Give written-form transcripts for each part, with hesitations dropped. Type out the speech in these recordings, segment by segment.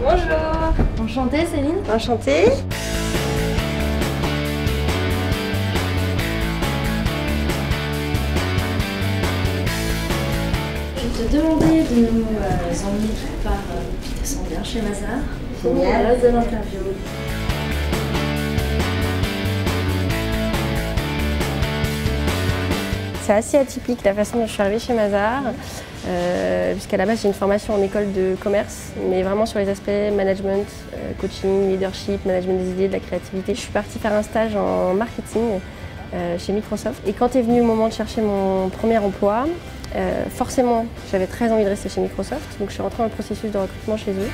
Bonjour. Enchantée Céline. Enchantée. Je te demandais de nous emmener quelque part qui te sent bien chez Mazars. Génial. Le reste de l'interview. C'est assez atypique la façon dont je suis arrivée chez Mazars, puisqu'à la base j'ai une formation en école de commerce, mais vraiment sur les aspects management, coaching, leadership, management des idées, de la créativité. Je suis partie faire un stage en marketing chez Microsoft. Et quand est venu le moment de chercher mon premier emploi, forcément j'avais très envie de rester chez Microsoft, donc je suis rentrée dans le processus de recrutement chez eux.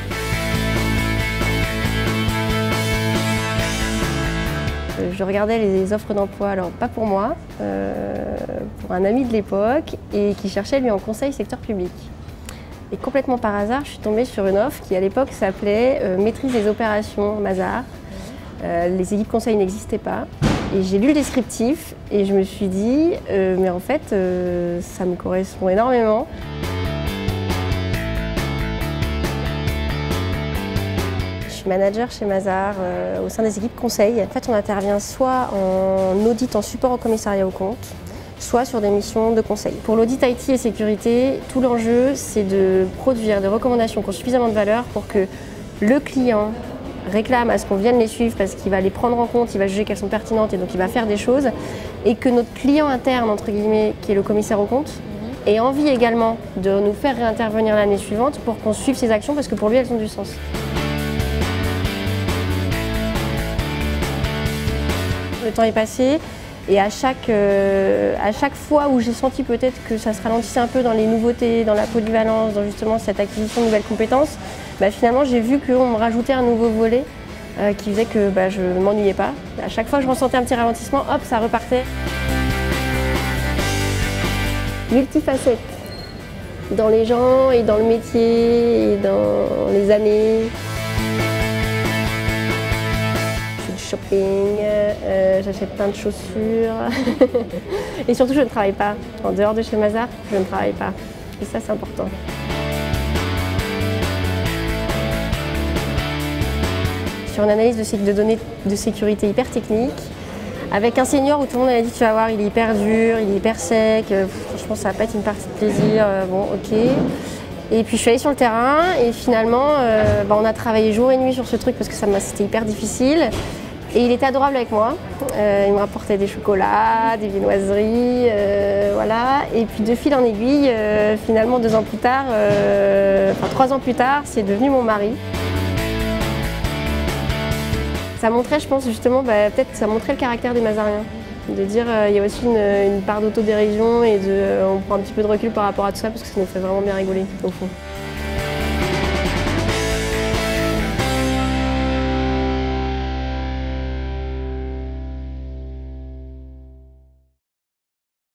Je regardais les offres d'emploi, alors pas pour moi, pour un ami de l'époque et qui cherchait lui en conseil secteur public. Et complètement par hasard, je suis tombée sur une offre qui à l'époque s'appelait maîtrise des opérations Mazars. Les équipes conseil n'existaient pas. Et j'ai lu le descriptif et je me suis dit, mais en fait, ça me correspond énormément. Je suis manager chez Mazars au sein des équipes conseil. En fait, on intervient soit en audit, en support au commissariat aux comptes, soit sur des missions de conseil. Pour l'audit IT et sécurité, tout l'enjeu, c'est de produire des recommandations qui ont suffisamment de valeur pour que le client réclame à ce qu'on vienne les suivre parce qu'il va les prendre en compte, il va juger qu'elles sont pertinentes et donc il va faire des choses. Et que notre client interne, entre guillemets, qui est le commissaire aux comptes, ait envie également de nous faire réintervenir l'année suivante pour qu'on suive ses actions parce que pour lui, elles ont du sens. Le temps est passé et à chaque fois où j'ai senti peut-être que ça se ralentissait un peu dans les nouveautés, dans la polyvalence, dans justement cette acquisition de nouvelles compétences, finalement j'ai vu qu'on me rajoutait un nouveau volet qui faisait que je ne m'ennuyais pas. À chaque fois que je ressentais un petit ralentissement, hop, ça repartait. Multifacette, dans les gens et dans le métier et dans les années. Shopping, j'achète plein de chaussures et surtout je ne travaille pas. En dehors de chez Mazars, je ne travaille pas et ça c'est important. Sur une analyse de données de sécurité hyper technique, avec un senior où tout le monde avait dit tu vas voir il est hyper dur, il est hyper sec, franchement ça va pas être une partie de plaisir, bon ok. Et puis je suis allée sur le terrain et finalement on a travaillé jour et nuit sur ce truc parce que c'était hyper difficile. Et il était adorable avec moi, il me rapportait des chocolats, des viennoiseries, voilà. Et puis de fil en aiguille, finalement 2 ans plus tard, 3 ans plus tard, c'est devenu mon mari. Ça montrait, je pense justement, peut-être ça montrait le caractère des Mazariens. De dire il y a aussi une part d'autodérision et on prend un petit peu de recul par rapport à tout ça parce que ça nous fait vraiment bien rigoler au fond.